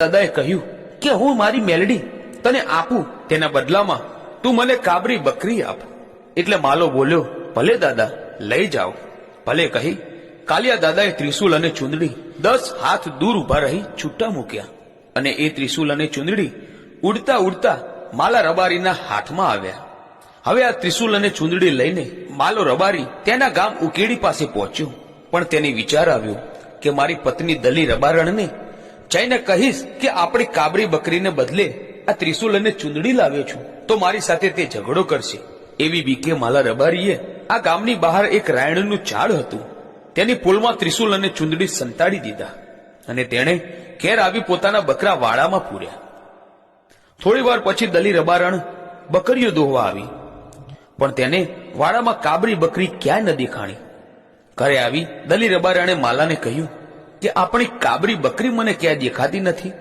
દાદાએ કહ્યું કે હું મારી મેલડી તને આપું, તેના બદલામાં તું મને કાબરી બકરી આપ. એટલે માલો બોલ્યો, ભલે દાદા, લઈ જાઓ. ભલે કહી કાલિયા દાદાએ ત્રિશુલ અને ચુંદડી 10 હાથ દૂર ઉભા રહી છૂટા મૂક્યા, અને એ ત્રિશુલ અને ચુંદડી ઉડતા ઉડતા માલા રબારીના હાથમાં આવ્યા. હવે આ ત્રિશુલ અને ચુંદડી લઈને માલો રબારી તેના ગામ ઉકેડી પાસે પહોંચ્યો. પણ તેને વિચાર આવ્યો કે મારી પત્ની દલી રબારણને જઈને કહીશ કે આપણી કાબરી બકરીને બદલે આ ત્રિશુલ અને ચુંદડી લાવ્યો છું તો મારી સાથે તે ઝઘડો કરશે. એવી બીકે માલા રબારીએ આ ગામની બહાર એક રાયણનું ઝાડ હતું, તેની પોલમાં ત્રિશુલ અને ચુંદડી સંતાડી દીધા, અને તેણે ઘેર આવી પોતાના બકરા વાડામાં પૂર્યા. થોડી વાર પછી દલી રબારણ બકરીઓ દોહવા આવી, પણ તેને વાડામાં કાબરી બકરી ક્યાંય ન દેખાણી. ઘરે આવી દલી રબારણે માલાને કહ્યું કે આપણી કાબરી બકરી મને ક્યાં દેખાતી નથી.